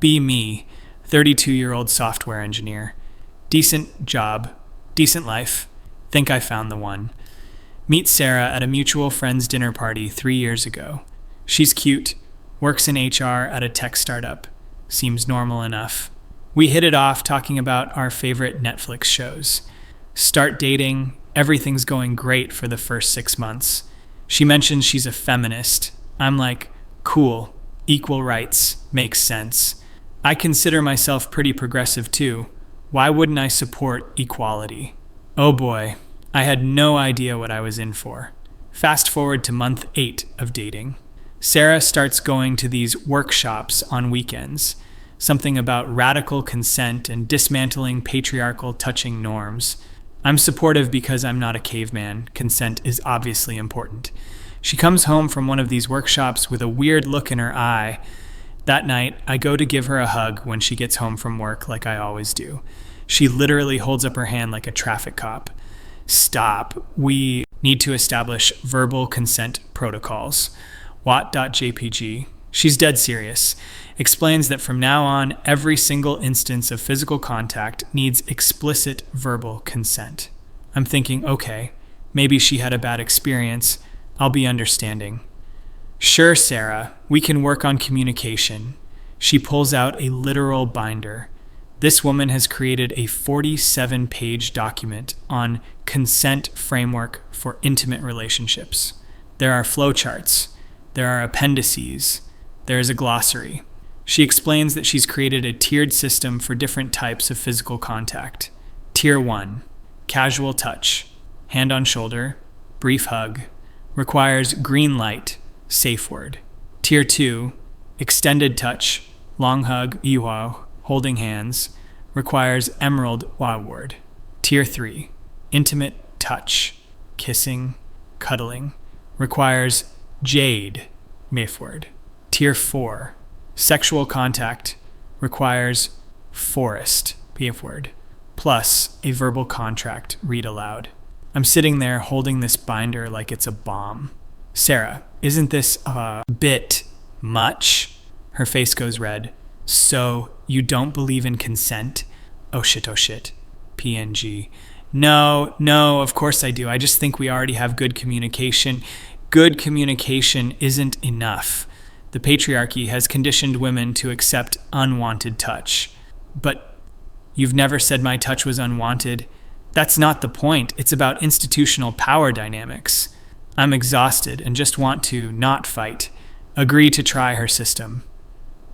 Be me, 32-year-old software engineer. Decent job, decent life. Think I found the one. Meet Sarah at a mutual friend's dinner party 3 years ago. She's cute, works in HR at a tech startup. Seems normal enough. We hit it off talking about our favorite Netflix shows. Start dating, everything's going great for the first 6 months. She mentions she's a feminist. I'm like, cool, equal rights, makes sense. I consider myself pretty progressive too. Why wouldn't I support equality? Oh boy, I had no idea what I was in for. Fast forward to month 8 of dating. Sarah starts going to these workshops on weekends. Something about radical consent and dismantling patriarchal touching norms. I'm supportive because I'm not a caveman. Consent is obviously important. She comes home from one of these workshops with a weird look in her eye. That night, I go to give her a hug when she gets home from work like I always do. She literally holds up her hand like a traffic cop. Stop. We need to establish verbal consent protocols. Wat.jpg. She's dead serious. Explains that from now on, every single instance of physical contact needs explicit verbal consent. I'm thinking, okay, maybe she had a bad experience. I'll be understanding. Sure, Sarah, we can work on communication. She pulls out a literal binder. This woman has created a 47-page document on consent framework for intimate relationships. There are flowcharts. There are appendices. There is a glossary. She explains that she's created a tiered system for different types of physical contact. Tier 1, casual touch, hand on shoulder, brief hug, requires green light, safe word. Tier 2, extended touch, long hug, iwao, holding hands, requires emerald wow word. Tier 3, intimate touch, kissing, cuddling, requires jade, mif word. Tier 4, sexual contact, requires forest, pf word, plus a verbal contract, read aloud. I'm sitting there holding this binder like it's a bomb. Sarah, isn't this a bit much? Her face goes red. So, you don't believe in consent? Oh shit, PNG. No, of course I do. I just think we already have good communication. Good communication isn't enough. The patriarchy has conditioned women to accept unwanted touch. But you've never said my touch was unwanted. That's not the point. It's about institutional power dynamics. I'm exhausted and just want to not fight. Agree to try her system.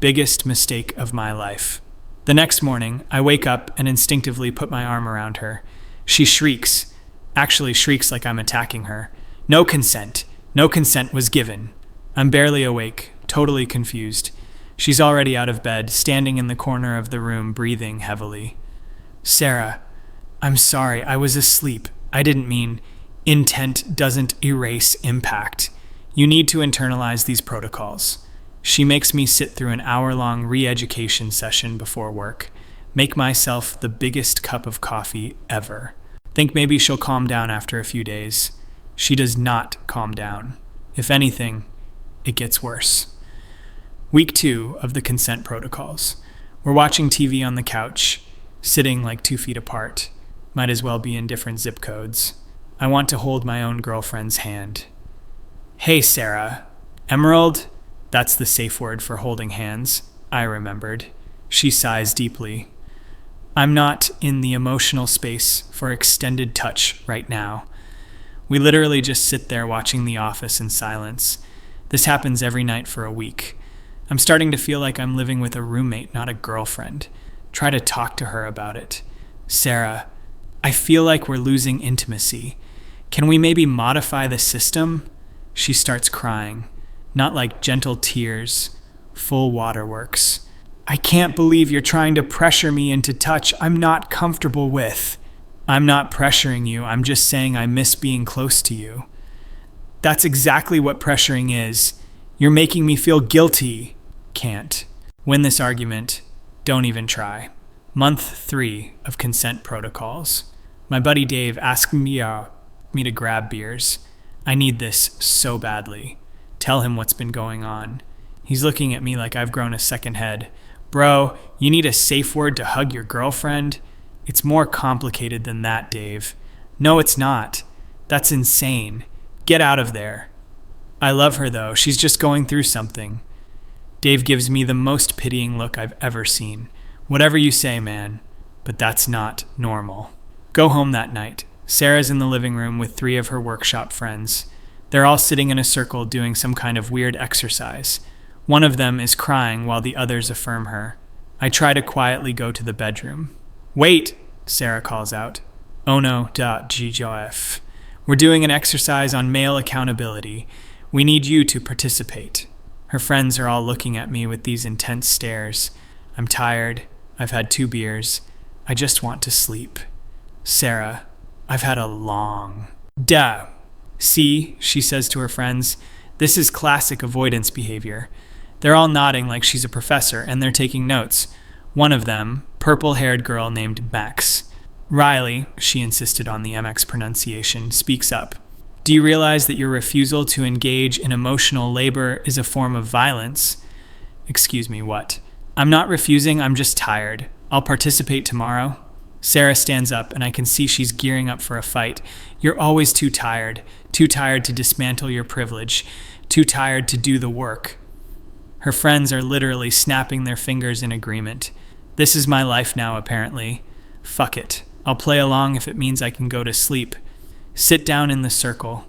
Biggest mistake of my life. The next morning, I wake up and instinctively put my arm around her. She shrieks. Actually shrieks like I'm attacking her. No consent. No consent was given. I'm barely awake, totally confused. She's already out of bed, standing in the corner of the room, breathing heavily. Sarah, I'm sorry, I was asleep. I didn't mean. Intent doesn't erase impact. You need to internalize these protocols. She makes me sit through an hour-long re-education session before work. Make myself the biggest cup of coffee ever. Think maybe she'll calm down after a few days. She does not calm down. If anything, it gets worse. Week 2 of the consent protocols. We're watching TV on the couch, sitting like 2 feet apart. Might as well be in different zip codes. I want to hold my own girlfriend's hand. Hey, Sarah. Emerald? That's the safe word for holding hands. I remembered. She sighs deeply. I'm not in the emotional space for extended touch right now. We literally just sit there watching The Office in silence. This happens every night for a week. I'm starting to feel like I'm living with a roommate, not a girlfriend. Try to talk to her about it. Sarah, I feel like we're losing intimacy. Can we maybe modify the system? She starts crying. Not like gentle tears, full waterworks. I can't believe you're trying to pressure me into touch I'm not comfortable with. I'm not pressuring you, I'm just saying I miss being close to you. That's exactly what pressuring is. You're making me feel guilty. Can't. Win this argument. Don't even try. Month 3 of consent protocols. My buddy Dave asked me to grab beers. I need this so badly. Tell him what's been going on. He's looking at me like I've grown a second head. Bro, you need a safe word to hug your girlfriend? It's more complicated than that, Dave. No, it's not. That's insane. Get out of there. I love her, though. She's just going through something. Dave gives me the most pitying look I've ever seen. Whatever you say, man, but that's not normal. Go home that night. Sarah's in the living room with 3 of her workshop friends. They're all sitting in a circle doing some kind of weird exercise. One of them is crying while the others affirm her. I try to quietly go to the bedroom. Wait, Sarah calls out. Oh no, GJF. We're doing an exercise on male accountability. We need you to participate. Her friends are all looking at me with these intense stares. I'm tired. I've had 2 beers. I just want to sleep. Sarah, I've had a long... Duh. See, she says to her friends, this is classic avoidance behavior. They're all nodding like she's a professor, and they're taking notes. One of them, purple-haired girl named Max. Riley, she insisted on the MX pronunciation, speaks up. Do you realize that your refusal to engage in emotional labor is a form of violence? Excuse me, what? I'm not refusing, I'm just tired. I'll participate tomorrow. Sarah stands up, and I can see she's gearing up for a fight. You're always too tired to dismantle your privilege, too tired to do the work. Her friends are literally snapping their fingers in agreement. This is my life now, apparently. Fuck it. I'll play along if it means I can go to sleep. Sit down in the circle.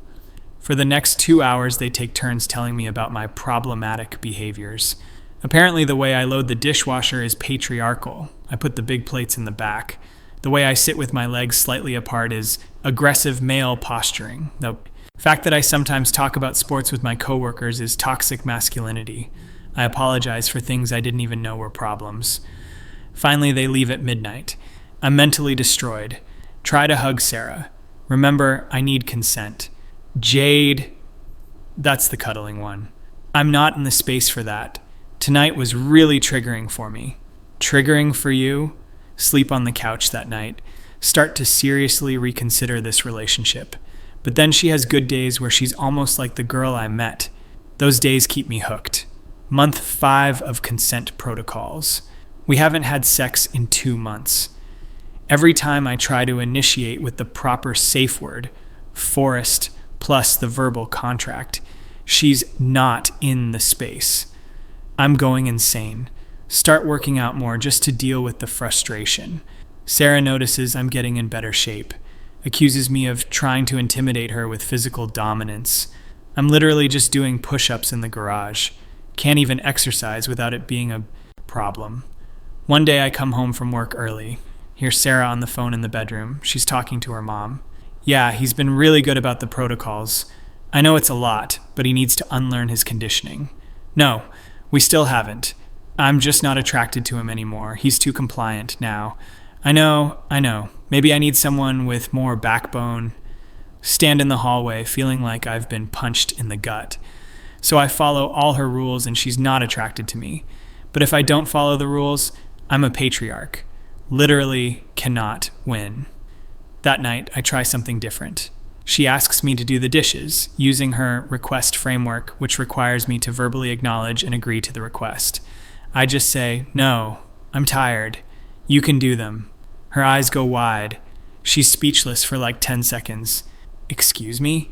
For the next 2 hours, they take turns telling me about my problematic behaviors. Apparently, the way I load the dishwasher is patriarchal. I put the big plates in the back. The way I sit with my legs slightly apart is aggressive male posturing. The fact that I sometimes talk about sports with my coworkers is toxic masculinity. I apologize for things I didn't even know were problems. Finally, they leave at midnight. I'm mentally destroyed. Try to hug Sarah. Remember, I need consent. Jade, that's the cuddling one. I'm not in the space for that. Tonight was really triggering for me. Triggering for you? Sleep on the couch that night. Start to seriously reconsider this relationship. But then she has good days where she's almost like the girl I met. Those days keep me hooked. Month 5 of consent protocols. We haven't had sex in 2 months. Every time I try to initiate with the proper safe word, forest plus the verbal contract, she's not in the space. I'm going insane. Start working out more just to deal with the frustration. Sarah notices I'm getting in better shape, accuses me of trying to intimidate her with physical dominance. I'm literally just doing push-ups in the garage. Can't even exercise without it being a problem. One day I come home from work early. Hear Sarah on the phone in the bedroom. She's talking to her mom. Yeah, he's been really good about the protocols. I know it's a lot, but he needs to unlearn his conditioning. No, we still haven't. I'm just not attracted to him anymore. He's too compliant now. I know. Maybe I need someone with more backbone. Stand in the hallway feeling like I've been punched in the gut. So I follow all her rules and she's not attracted to me. But if I don't follow the rules, I'm a patriarch. Literally cannot win. That night, I try something different. She asks me to do the dishes, using her request framework, which requires me to verbally acknowledge and agree to the request. I just say, no, I'm tired. You can do them. Her eyes go wide. She's speechless for like 10 seconds. Excuse me?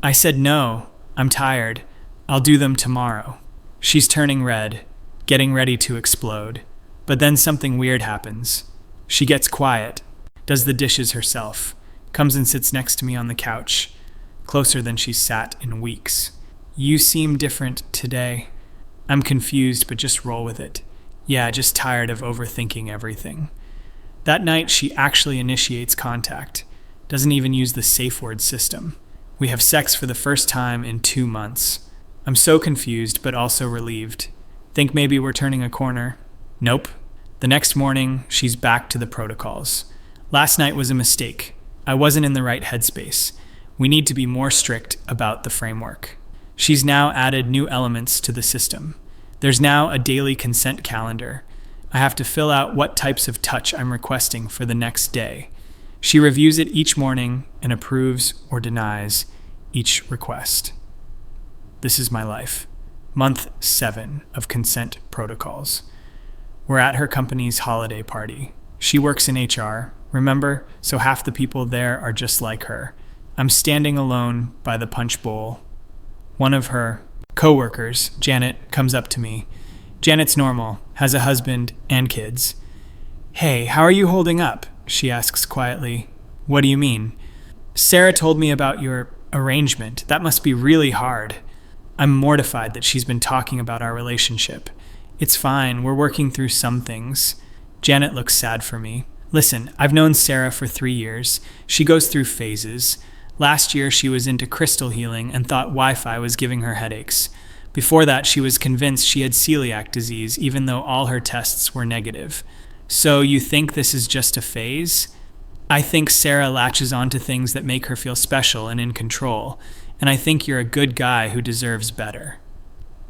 I said no, I'm tired. I'll do them tomorrow. She's turning red, getting ready to explode. But then something weird happens. She gets quiet, does the dishes herself, comes and sits next to me on the couch, closer than she's sat in weeks. You seem different today. I'm confused, but just roll with it. Yeah, just tired of overthinking everything. That night, she actually initiates contact. Doesn't even use the safe word system. We have sex for the first time in 2 months. I'm so confused, but also relieved. Think maybe we're turning a corner. Nope. The next morning, she's back to the protocols. Last night was a mistake. I wasn't in the right headspace. We need to be more strict about the framework. She's now added new elements to the system. There's now a daily consent calendar. I have to fill out what types of touch I'm requesting for the next day. She reviews it each morning and approves or denies each request. This is my life. Month 7 of consent protocols. We're at her company's holiday party. She works in HR, remember? So half the people there are just like her. I'm standing alone by the punch bowl. One of her co-workers, Janet, comes up to me. Janet's normal, has a husband and kids. "Hey, how are you holding up?" she asks quietly. "What do you mean?" "Sarah told me about your arrangement. That must be really hard." I'm mortified that she's been talking about our relationship. "It's fine, we're working through some things." Janet looks sad for me. "Listen, I've known Sarah for 3 years. She goes through phases. Last year she was into crystal healing and thought Wi-Fi was giving her headaches. Before that she was convinced she had celiac disease even though all her tests were negative. So you think this is just a phase?" "I think Sarah latches onto things that make her feel special and in control, and I think you're a good guy who deserves better."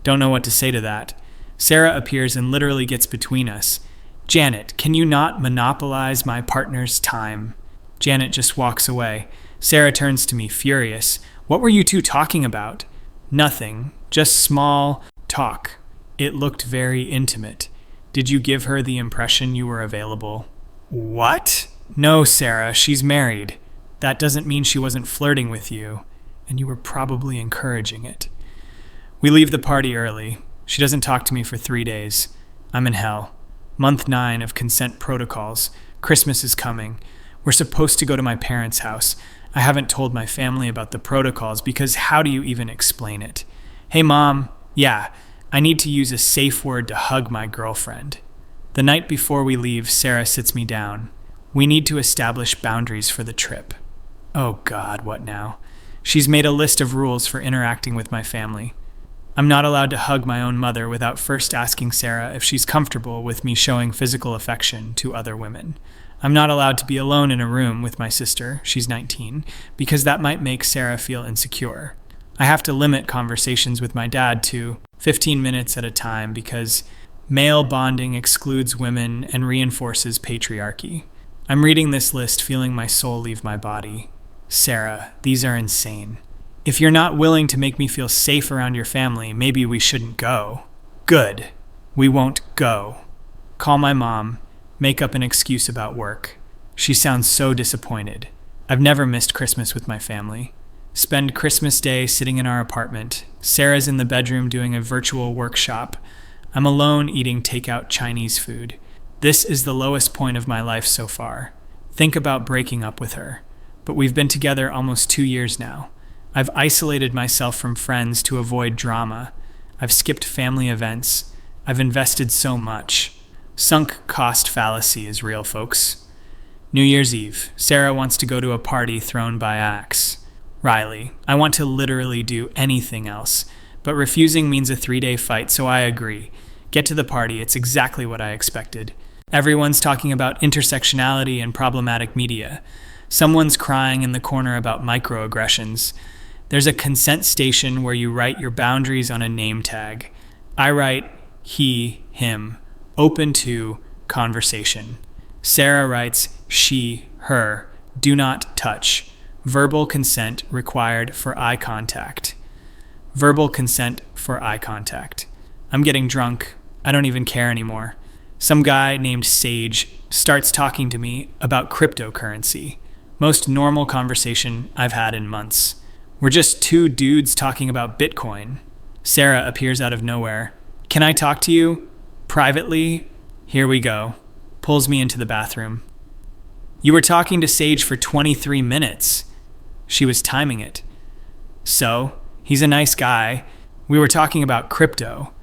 Don't know what to say to that. Sarah appears and literally gets between us. "Janet, can you not monopolize my partner's time?" Janet just walks away. Sarah turns to me, furious. "What were you two talking about?" "Nothing, just small talk. It looked very intimate. Did you give her the impression you were available?" "What?" "No, Sarah, she's married. That doesn't mean she wasn't flirting with you, and you were probably encouraging it." We leave the party early. She doesn't talk to me for 3 days. I'm in hell. Month 9 of consent protocols. Christmas is coming. We're supposed to go to my parents' house. I haven't told my family about the protocols because how do you even explain it? "Hey, Mom. Yeah, I need to use a safe word to hug my girlfriend." The night before we leave, Sarah sits me down. "We need to establish boundaries for the trip." Oh God, what now? She's made a list of rules for interacting with my family. I'm not allowed to hug my own mother without first asking Sarah if she's comfortable with me showing physical affection to other women. I'm not allowed to be alone in a room with my sister, she's 19, because that might make Sarah feel insecure. I have to limit conversations with my dad to 15 minutes at a time because male bonding excludes women and reinforces patriarchy. I'm reading this list feeling my soul leave my body. Sarah, these are insane. If you're not willing to make me feel safe around your family, maybe we shouldn't go. Good. We won't go. Call my mom. Make up an excuse about work. She sounds so disappointed. I've never missed Christmas with my family. Spend Christmas Day sitting in our apartment. Sarah's in the bedroom doing a virtual workshop. I'm alone eating takeout Chinese food. This is the lowest point of my life so far. Think about breaking up with her. But we've been together almost 2 years now. I've isolated myself from friends to avoid drama. I've skipped family events. I've invested so much. Sunk cost fallacy is real, folks. New Year's Eve. Sarah wants to go to a party thrown by Axe. Riley, I want to literally do anything else, but refusing means a 3-day fight, so I agree. Get to the party, it's exactly what I expected. Everyone's talking about intersectionality and problematic media. Someone's crying in the corner about microaggressions. There's a consent station where you write your boundaries on a name tag. I write he, him, open to conversation. Sarah writes she, her, do not touch. Verbal consent required for eye contact. Verbal consent for eye contact. I'm getting drunk. I don't even care anymore. Some guy named Sage starts talking to me about cryptocurrency. Most normal conversation I've had in months. We're just 2 dudes talking about Bitcoin. Sarah appears out of nowhere. Can I talk to you? Privately? Here we go. Pulls me into the bathroom. You were talking to Sage for 23 minutes. She was timing it. So, he's a nice guy. We were talking about crypto.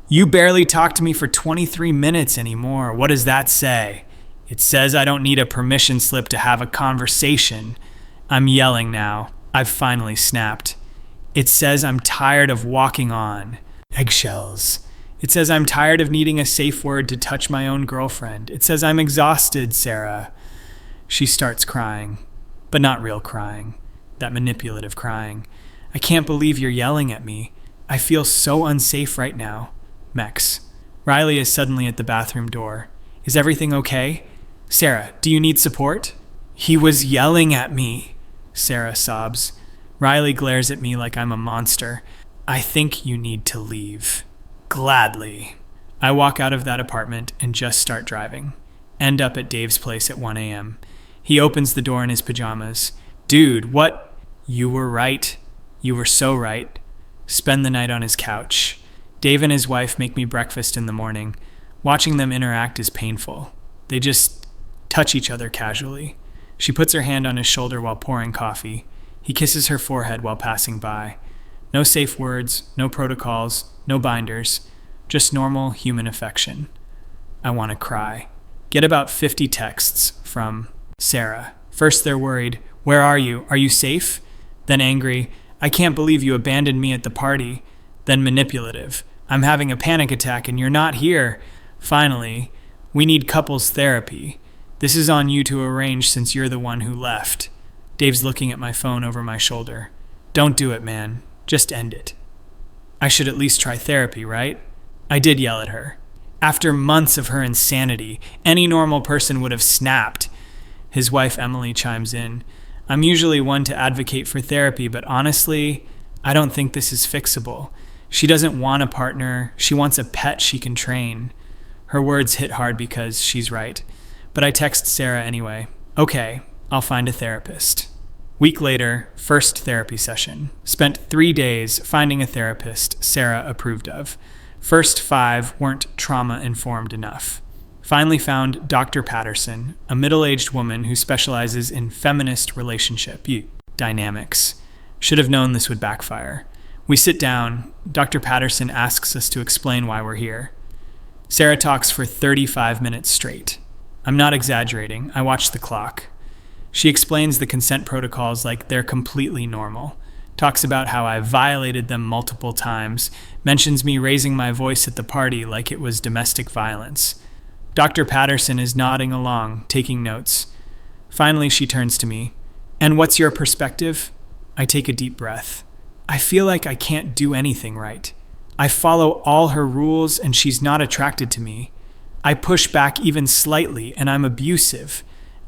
You barely talked to me for 23 minutes anymore. What does that say? It says I don't need a permission slip to have a conversation. I'm yelling now. I've finally snapped. It says I'm tired of walking on eggshells. It says I'm tired of needing a safe word to touch my own girlfriend. It says I'm exhausted, Sarah. She starts crying, but not real crying. That manipulative crying. I can't believe you're yelling at me. I feel so unsafe right now. Mex. Riley is suddenly at the bathroom door. Is everything okay? Sarah, do you need support? He was yelling at me. Sarah sobs. Riley glares at me like I'm a monster. I think you need to leave. Gladly. I walk out of that apartment and just start driving. End up at Dave's place at 1 a.m. He opens the door in his pajamas. Dude, what? You were right. You were so right. Spend the night on his couch. Dave and his wife make me breakfast in the morning. Watching them interact is painful. They just touch each other casually. She puts her hand on his shoulder while pouring coffee. He kisses her forehead while passing by. No safe words, no protocols, no binders, just normal human affection. I want to cry. Get about 50 texts from Sarah. First they're worried, where are you? Are you safe? Then angry, I can't believe you abandoned me at the party. Then manipulative, I'm having a panic attack and you're not here. Finally, we need couples therapy. This is on you to arrange since you're the one who left. Dave's looking at my phone over my shoulder. Don't do it, man. Just end it. I should at least try therapy, right? I did yell at her. After months of her insanity, any normal person would have snapped. His wife, Emily, chimes in. I'm usually one to advocate for therapy, but honestly, I don't think this is fixable. She doesn't want a partner. She wants a pet she can train. Her words hit hard because she's right. But I text Sarah anyway. Okay, I'll find a therapist. Week later, first therapy session. Spent 3 days finding a therapist Sarah approved of. First 5 weren't trauma-informed enough. Finally found Dr. Patterson, a middle-aged woman who specializes in feminist relationship dynamics. Should have known this would backfire. We sit down. Dr. Patterson asks us to explain why we're here. Sarah talks for 35 minutes straight. I'm not exaggerating. I watch the clock. She explains the consent protocols like they're completely normal. Talks about how I violated them multiple times. Mentions me raising my voice at the party like it was domestic violence. Dr. Patterson is nodding along, taking notes. Finally, she turns to me. And what's your perspective? I take a deep breath. I feel like I can't do anything right. I follow all her rules and she's not attracted to me. I push back even slightly and I'm abusive.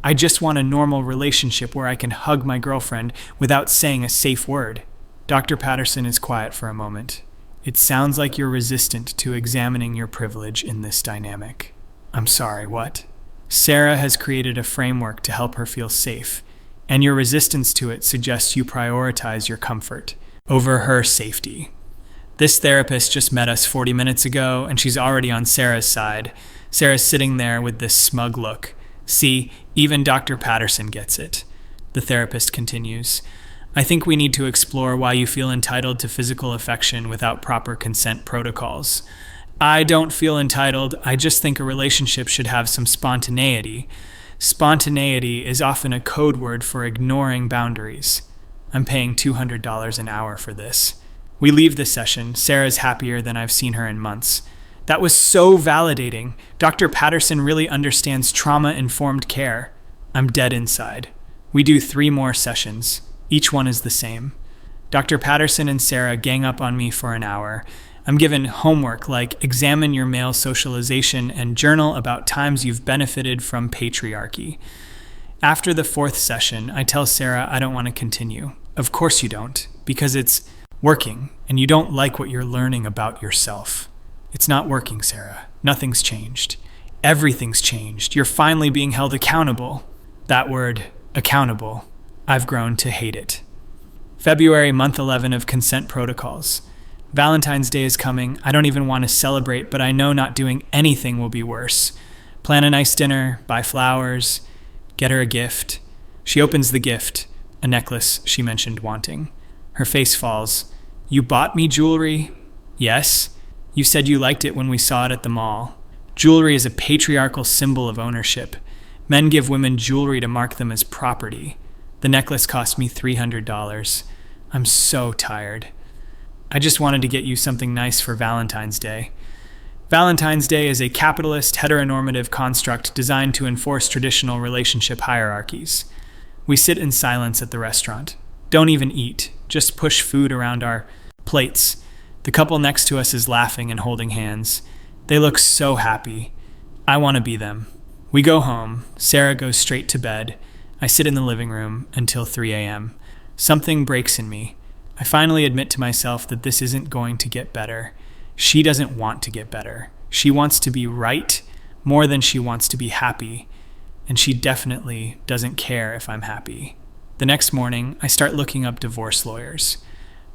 I just want a normal relationship where I can hug my girlfriend without saying a safe word. Dr. Patterson is quiet for a moment. It sounds like you're resistant to examining your privilege in this dynamic. I'm sorry, what? Sarah has created a framework to help her feel safe, and your resistance to it suggests you prioritize your comfort over her safety. This therapist just met us 40 minutes ago, and she's already on Sarah's side. Sarah's sitting there with this smug look. See, even Dr. Patterson gets it. The therapist continues. I think we need to explore why you feel entitled to physical affection without proper consent protocols. I don't feel entitled. I just think a relationship should have some spontaneity. Spontaneity is often a code word for ignoring boundaries. I'm paying $200 an hour for this. We leave the session. Sarah's happier than I've seen her in months. That was so validating. Dr. Patterson really understands trauma-informed care. I'm dead inside. We do 3 more sessions. Each one is the same. Dr. Patterson and Sarah gang up on me for an hour. I'm given homework like examine your male socialization and journal about times you've benefited from patriarchy. After the 4th session, I tell Sarah I don't want to continue. Of course you don't, because it's working and you don't like what you're learning about yourself. It's not working, Sarah. Nothing's changed. Everything's changed. You're finally being held accountable. That word, accountable, I've grown to hate it. February, month 11 of consent protocols. Valentine's Day is coming. I don't even want to celebrate, but I know not doing anything will be worse. Plan a nice dinner, buy flowers, get her a gift. She opens the gift, a necklace she mentioned wanting. Her face falls. You bought me jewelry? Yes. You said you liked it when we saw it at the mall. Jewelry is a patriarchal symbol of ownership. Men give women jewelry to mark them as property. The necklace cost me $300. I'm so tired. I just wanted to get you something nice for Valentine's Day. Valentine's Day is a capitalist, heteronormative construct designed to enforce traditional relationship hierarchies. We sit in silence at the restaurant. Don't even eat. Just push food around our plates. The couple next to us is laughing and holding hands. They look so happy. I want to be them. We go home. Sarah goes straight to bed. I sit in the living room until 3 a.m. Something breaks in me. I finally admit to myself that this isn't going to get better. She doesn't want to get better. She wants to be right more than she wants to be happy, and she definitely doesn't care if I'm happy. The next morning, I start looking up divorce lawyers.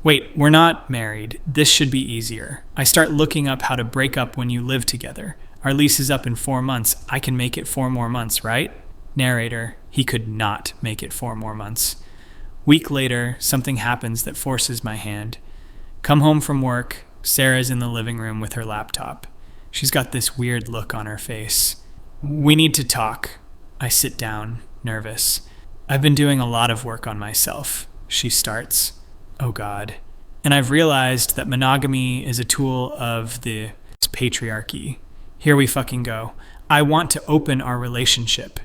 Wait, we're not married. This should be easier. I start looking up how to break up when you live together. Our lease is up in 4 months. I can make it 4 more months, right? Narrator, he could not make it 4 more months. Week later, something happens that forces my hand. Come home from work, Sarah's in the living room with her laptop. She's got this weird look on her face. We need to talk. I sit down, nervous. I've been doing a lot of work on myself, she starts. Oh God. And I've realized that monogamy is a tool of the patriarchy. Here we fucking go. I want to open our relationship.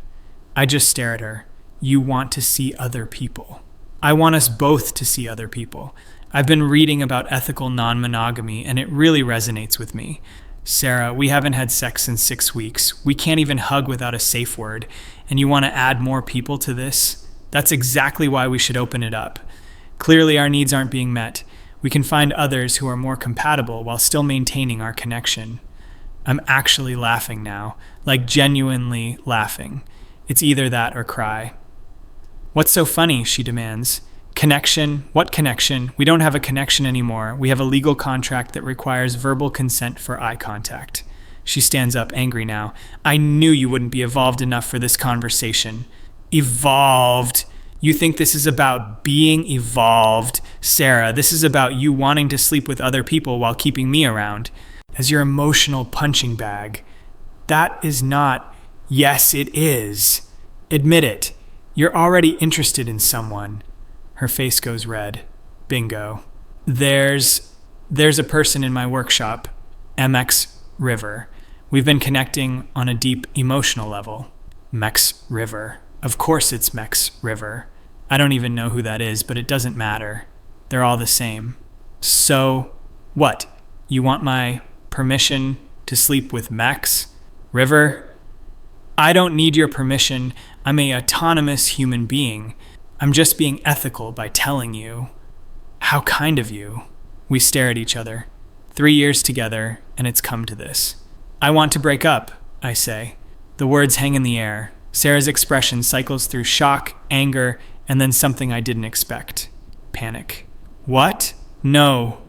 I just stare at her. You want to see other people. I want us both to see other people. I've been reading about ethical non-monogamy, and it really resonates with me. Sarah, we haven't had sex in 6 weeks. We can't even hug without a safe word. And you want to add more people to this? That's exactly why we should open it up. Clearly, our needs aren't being met. We can find others who are more compatible while still maintaining our connection. I'm actually laughing now, like genuinely laughing. It's either that or cry. What's so funny, she demands. Connection? What connection? We don't have a connection anymore. We have a legal contract that requires verbal consent for eye contact. She stands up, angry now. I knew you wouldn't be evolved enough for this conversation. Evolved? You think this is about being evolved? Sarah, this is about you wanting to sleep with other people while keeping me around. As your emotional punching bag. That is not... Yes, it is. Admit it. You're already interested in someone. Her face goes red. Bingo. There's a person in my workshop, MX River. We've been connecting on a deep emotional level. Mex River. Of course it's Mex River. I don't even know who that is, but it doesn't matter. They're all the same. So, what? You want my permission to sleep with Mex River? I don't need your permission. I'm an autonomous human being. I'm just being ethical by telling you. How kind of you. We stare at each other. 3 years together, and it's come to this. I want to break up, I say. The words hang in the air. Sarah's expression cycles through shock, anger, and then something I didn't expect. Panic. What? No.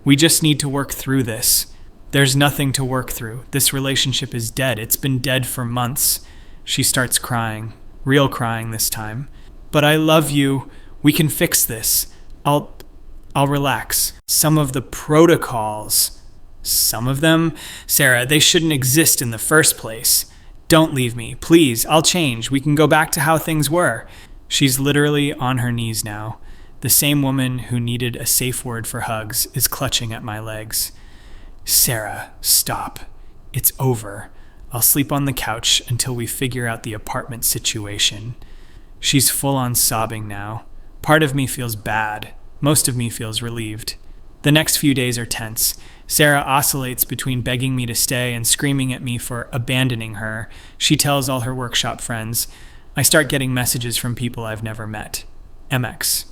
We just need to work through this. There's nothing to work through. This relationship is dead. It's been dead for months. She starts crying. Real crying this time. But I love you. We can fix this. I'll relax. Some of the protocols. Some of them? Sarah, they shouldn't exist in the first place. Don't leave me. Please, I'll change. We can go back to how things were. She's literally on her knees now. The same woman who needed a safe word for hugs is clutching at my legs. Sarah, stop. It's over. I'll sleep on the couch until we figure out the apartment situation. She's full on sobbing now. Part of me feels bad. Most of me feels relieved. The next few days are tense. Sarah oscillates between begging me to stay and screaming at me for abandoning her. She tells all her workshop friends. I start getting messages from people I've never met. MX.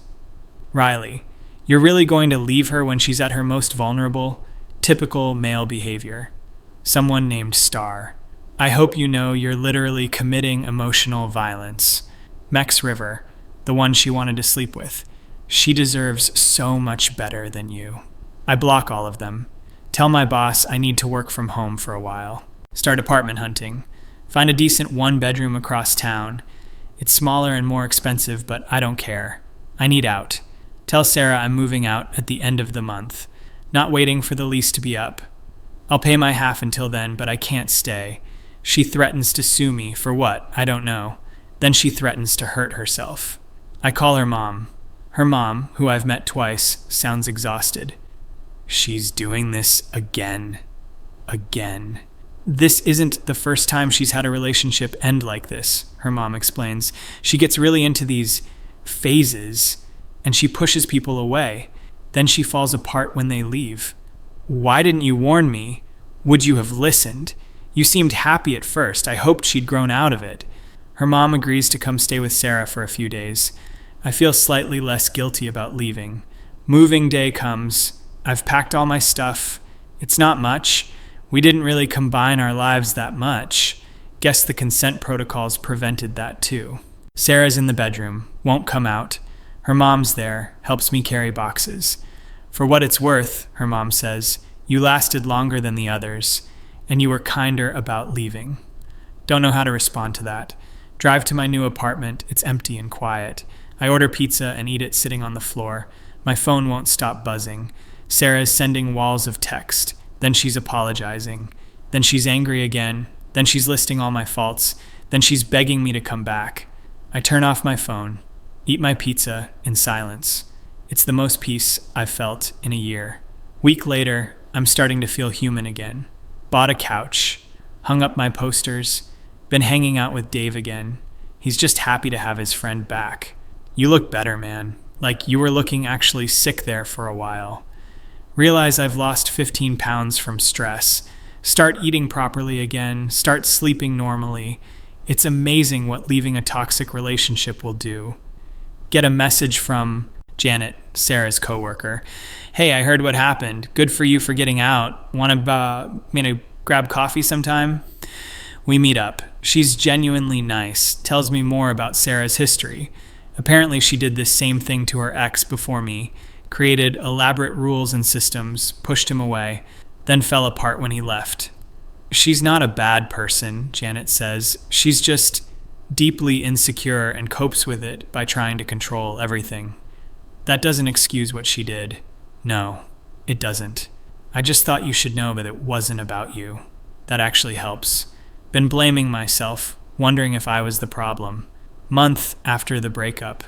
Riley, you're really going to leave her when she's at her most vulnerable? Typical male behavior. Someone named Star. I hope you know you're literally committing emotional violence. Mex River, the one she wanted to sleep with. She deserves so much better than you. I block all of them. Tell my boss I need to work from home for a while. Start apartment hunting. Find a decent 1-bedroom across town. It's smaller and more expensive, but I don't care. I need out. Tell Sarah I'm moving out at the end of the month. Not waiting for the lease to be up. I'll pay my half until then, but I can't stay. She threatens to sue me for what? I don't know. Then she threatens to hurt herself. I call her mom. Her mom, who I've met twice, sounds exhausted. She's doing this again. Again. This isn't the first time she's had a relationship end like this, her mom explains. She gets really into these phases, and she pushes people away. Then she falls apart when they leave. Why didn't you warn me? Would you have listened? You seemed happy at first. I hoped she'd grown out of it. Her mom agrees to come stay with Sarah for a few days. I feel slightly less guilty about leaving. Moving day comes. I've packed all my stuff. It's not much. We didn't really combine our lives that much. Guess the consent protocols prevented that too. Sarah's in the bedroom, won't come out. Her mom's there, helps me carry boxes. For what it's worth, her mom says, you lasted longer than the others, and you were kinder about leaving. Don't know how to respond to that. Drive to my new apartment, it's empty and quiet. I order pizza and eat it sitting on the floor. My phone won't stop buzzing. Sarah's sending walls of text. Then she's apologizing. Then she's angry again. Then she's listing all my faults. Then she's begging me to come back. I turn off my phone, eat my pizza in silence. It's the most peace I've felt in a year. Week later, I'm starting to feel human again. Bought a couch, hung up my posters, been hanging out with Dave again. He's just happy to have his friend back. You look better, man. Like you were looking actually sick there for a while. Realize I've lost 15 pounds from stress. Start eating properly again. Start sleeping normally. It's amazing what leaving a toxic relationship will do. Get a message from Janet, Sarah's coworker. Hey, I heard what happened. Good for you for getting out. Want to grab coffee sometime? We meet up. She's genuinely nice. Tells me more about Sarah's history. Apparently she did this same thing to her ex before me. Created elaborate rules and systems, pushed him away, then fell apart when he left. She's not a bad person, Janet says. She's just deeply insecure and copes with it by trying to control everything. That doesn't excuse what she did. No, it doesn't. I just thought you should know that it wasn't about you. That actually helps. Been blaming myself, wondering if I was the problem. Month after the breakup.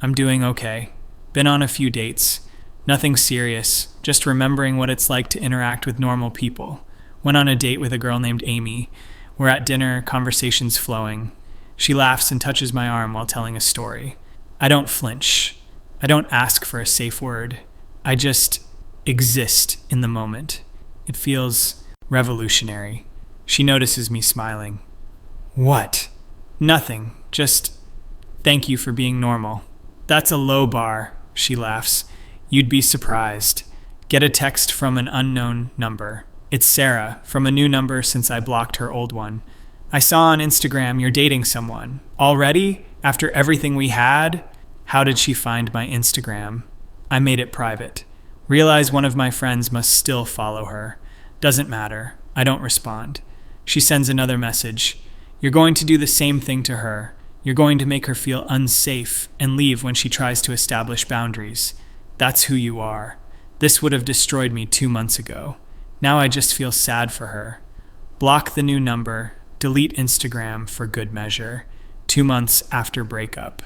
I'm doing okay. Been on a few dates. Nothing serious, just remembering what it's like to interact with normal people. Went on a date with a girl named Amy. We're at dinner, conversations flowing. She laughs and touches my arm while telling a story. I don't flinch. I don't ask for a safe word. I just exist in the moment. It feels revolutionary. She notices me smiling. What? Nothing. Just thank you for being normal. That's a low bar, she laughs. You'd be surprised. Get a text from an unknown number. It's Sarah, from a new number since I blocked her old one. I saw on Instagram you're dating someone. Already? After everything we had? How did she find my Instagram? I made it private. Realize one of my friends must still follow her. Doesn't matter. I don't respond. She sends another message. You're going to do the same thing to her. You're going to make her feel unsafe and leave when she tries to establish boundaries. That's who you are. This would have destroyed me 2 months ago. Now I just feel sad for her. Block the new number. Delete Instagram for good measure. 2 months after breakup.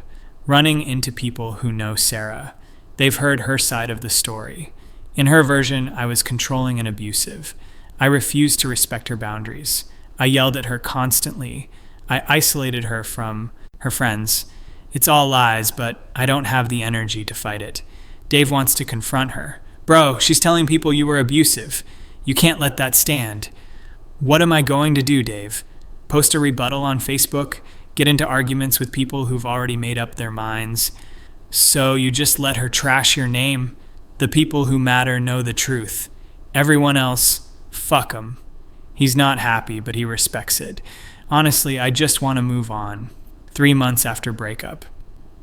Running into people who know Sarah. They've heard her side of the story. In her version, I was controlling and abusive. I refused to respect her boundaries. I yelled at her constantly. I isolated her from her friends. It's all lies, but I don't have the energy to fight it. Dave wants to confront her. Bro, she's telling people you were abusive. You can't let that stand. What am I going to do, Dave? Post a rebuttal on Facebook? Get into arguments with people who've already made up their minds? So you just let her trash your name? The people who matter know the truth. Everyone else, fuck 'em. He's not happy, but he respects it. Honestly, I just want to move on. 3 months after breakup.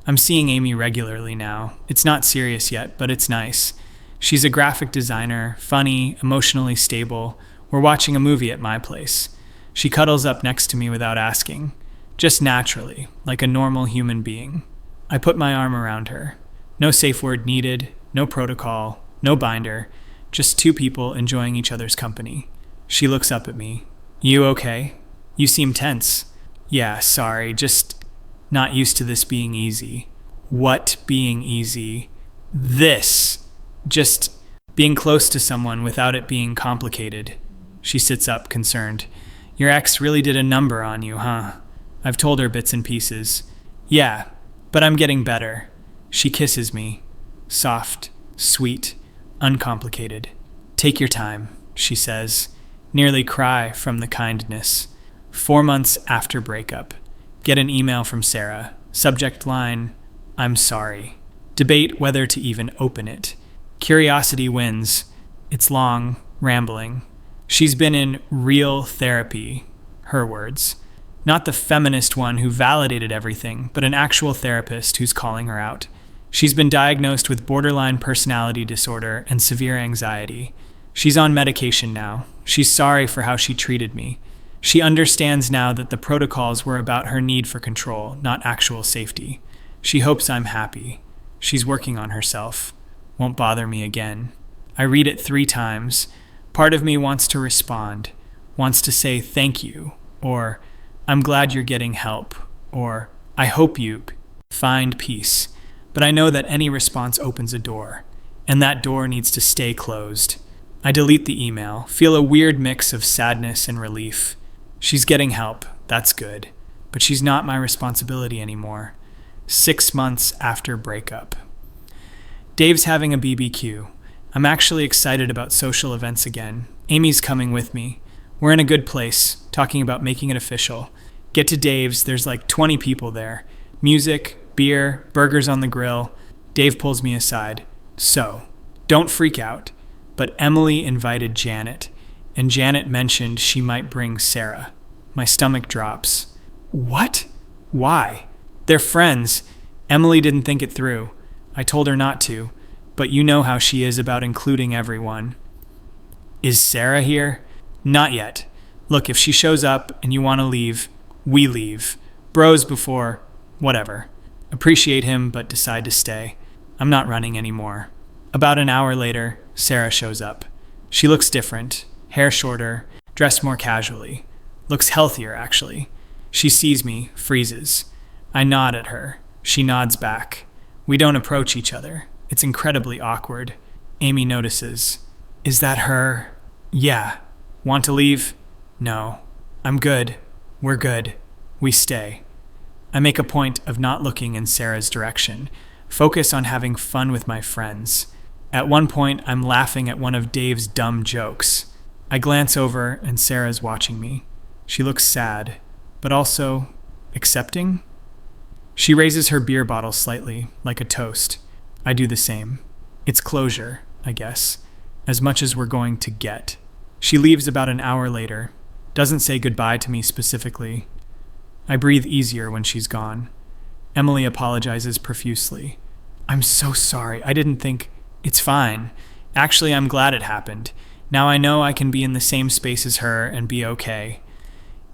I'm seeing Amy regularly now. It's not serious yet, but it's nice. She's a graphic designer, funny, emotionally stable. We're watching a movie at my place. She cuddles up next to me without asking. Just naturally, like a normal human being. I put my arm around her. No safe word needed, no protocol, no binder. Just two people enjoying each other's company. She looks up at me. You okay? You seem tense. Yeah, sorry, just not used to this being easy. What being easy? This. Just being close to someone without it being complicated. She sits up, concerned. Your ex really did a number on you, huh? I've told her bits and pieces. Yeah, but I'm getting better. She kisses me. Soft, sweet, uncomplicated. Take your time, she says. Nearly cry from the kindness. 4 months after breakup. Get an email from Sarah. Subject line, I'm sorry. Debate whether to even open it. Curiosity wins. It's long, rambling. She's been in real therapy, her words. Not the feminist one who validated everything, but an actual therapist who's calling her out. She's been diagnosed with borderline personality disorder and severe anxiety. She's on medication now. She's sorry for how she treated me. She understands now that the protocols were about her need for control, not actual safety. She hopes I'm happy. She's working on herself. Won't bother me again. I read it 3 times. Part of me wants to respond, wants to say thank you, or I'm glad you're getting help, or I hope you find peace. But I know that any response opens a door, and that door needs to stay closed. I delete the email, feel a weird mix of sadness and relief. She's getting help, that's good, but she's not my responsibility anymore. 6 months after breakup. Dave's having a BBQ. I'm actually excited about social events again. Amy's coming with me. We're in a good place, talking about making it official. Get to Dave's, there's like 20 people there. Music, beer, burgers on the grill. Dave pulls me aside. So, don't freak out, but Emily invited Janet, and Janet mentioned she might bring Sarah. My stomach drops. What? Why? They're friends. Emily didn't think it through. I told her not to, but you know how she is about including everyone. Is Sarah here? Not yet. Look, if she shows up and you want to leave, we leave. Bros before, whatever. Appreciate him, but decide to stay. I'm not running anymore. About an hour later, Sarah shows up. She looks different, hair shorter, dressed more casually. Looks healthier, actually. She sees me, freezes. I nod at her. She nods back. We don't approach each other. It's incredibly awkward. Amy notices. Is that her? Yeah. Want to leave? No. I'm good. We're good. We stay. I make a point of not looking in Sarah's direction. Focus on having fun with my friends. At one point, I'm laughing at one of Dave's dumb jokes. I glance over and Sarah's watching me. She looks sad, but also accepting. She raises her beer bottle slightly, like a toast. I do the same. It's closure, I guess, as much as we're going to get. She leaves about an hour later, doesn't say goodbye to me specifically. I breathe easier when she's gone. Emily apologizes profusely. I'm so sorry. I didn't think... It's fine. Actually, I'm glad it happened. Now I know I can be in the same space as her and be okay.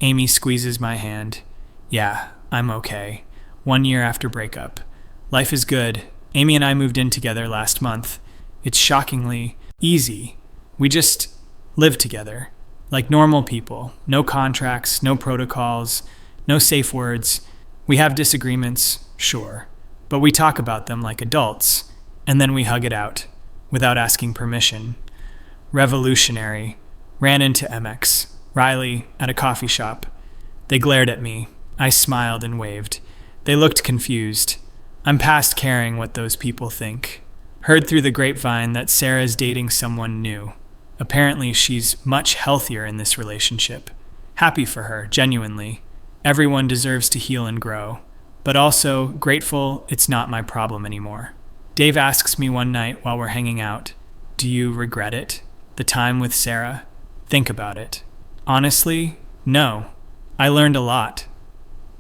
Amy squeezes my hand. Yeah, I'm okay. 1 year after breakup. Life is good. Amy and I moved in together last month. It's shockingly easy. We just live together. Like normal people. No contracts, no protocols, no safe words. We have disagreements, sure. But we talk about them like adults. And then we hug it out, without asking permission. Revolutionary. Ran into MX, Riley, at a coffee shop. They glared at me. I smiled and waved. They looked confused. I'm past caring what those people think. Heard through the grapevine that Sarah's dating someone new. Apparently she's much healthier in this relationship. Happy for her, genuinely. Everyone deserves to heal and grow. But also grateful it's not my problem anymore. Dave asks me one night while we're hanging out, do you regret it? The time with Sarah? Think about it. Honestly, no. I learned a lot.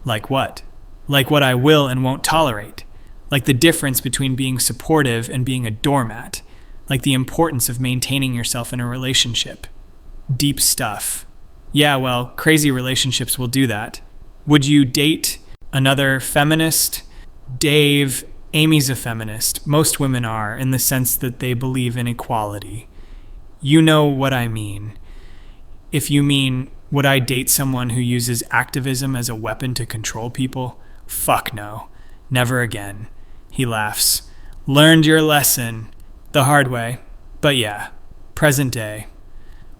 Like what? Like what I will and won't tolerate. Like the difference between being supportive and being a doormat. Like the importance of maintaining yourself in a relationship. Deep stuff. Yeah, well, crazy relationships will do that. Would you date another feminist? Dave, Amy's a feminist. Most women are, in the sense that they believe in equality. You know what I mean. If you mean, would I date someone who uses activism as a weapon to control people? Fuck no. Never again. He laughs. Learned your lesson. The hard way. But yeah, present day.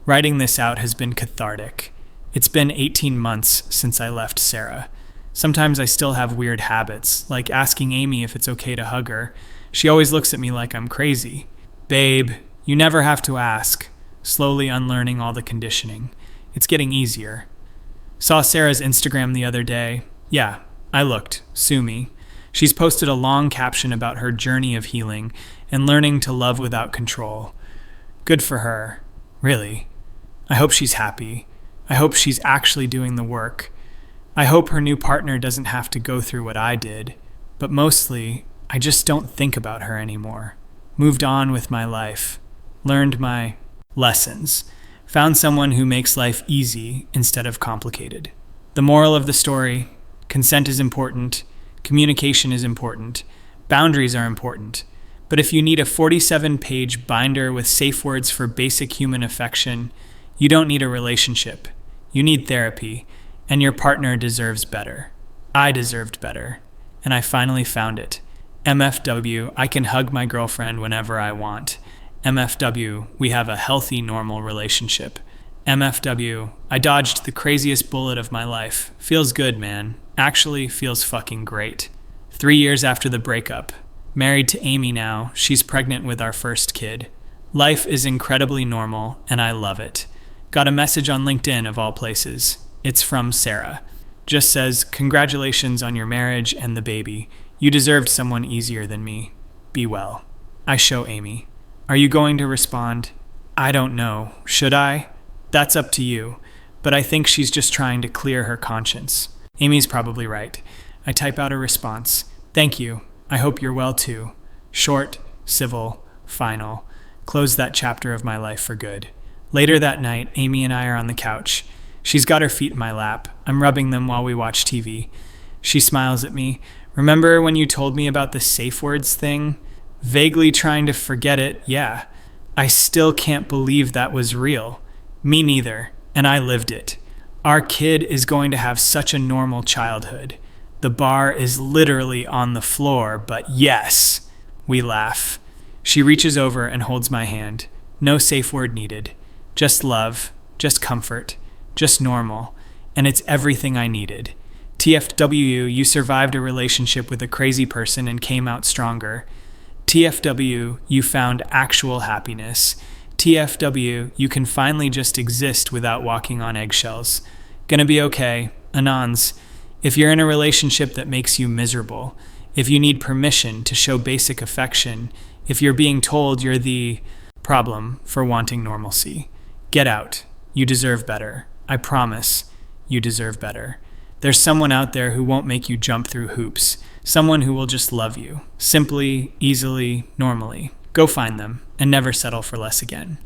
Writing this out has been cathartic. It's been 18 months since I left Sarah. Sometimes I still have weird habits, like asking Amy if it's okay to hug her. She always looks at me like I'm crazy. Babe, you never have to ask. Slowly unlearning all the conditioning. It's getting easier. Saw Sarah's Instagram the other day. Yeah, I looked. Sue me. She's posted a long caption about her journey of healing and learning to love without control. Good for her. Really. I hope she's happy. I hope she's actually doing the work. I hope her new partner doesn't have to go through what I did. But mostly, I just don't think about her anymore. Moved on with my life. Learned my lessons. Found someone who makes life easy instead of complicated. The moral of the story: consent is important. Communication is important. Boundaries are important. But if you need a 47-page binder with safe words for basic human affection, you don't need a relationship. You need therapy, and your partner deserves better. I deserved better, and I finally found it. MFW, I can hug my girlfriend whenever I want. MFW, we have a healthy, normal relationship. MFW, I dodged the craziest bullet of my life. Feels good, man. Actually, feels fucking great. 3 years after the breakup. Married to Amy now, she's pregnant with our first kid. Life is incredibly normal, and I love it. Got a message on LinkedIn of all places. It's from Sarah. Just says, congratulations on your marriage and the baby. You deserved someone easier than me. Be well. I show Amy. Are you going to respond? I don't know. Should I? That's up to you. But I think she's just trying to clear her conscience. Amy's probably right. I type out a response. Thank you. I hope you're well too. Short, civil, final. Close that chapter of my life for good. Later that night, Amy and I are on the couch. She's got her feet in my lap. I'm rubbing them while we watch TV. She smiles at me. Remember when you told me about the safe words thing? Vaguely trying to forget it, yeah. I still can't believe that was real. Me neither, and I lived it. Our kid is going to have such a normal childhood. The bar is literally on the floor, but yes. We laugh. She reaches over and holds my hand. No safe word needed. Just love, just comfort, just normal. And it's everything I needed. TFW, you survived a relationship with a crazy person and came out stronger. TFW, you found actual happiness. TFW, you can finally just exist without walking on eggshells. Gonna be okay. Anons. If you're in a relationship that makes you miserable, if you need permission to show basic affection, if you're being told you're the problem for wanting normalcy, get out. You deserve better. I promise you deserve better. There's someone out there who won't make you jump through hoops. Someone who will just love you. Simply, easily, normally. Go find them and never settle for less again.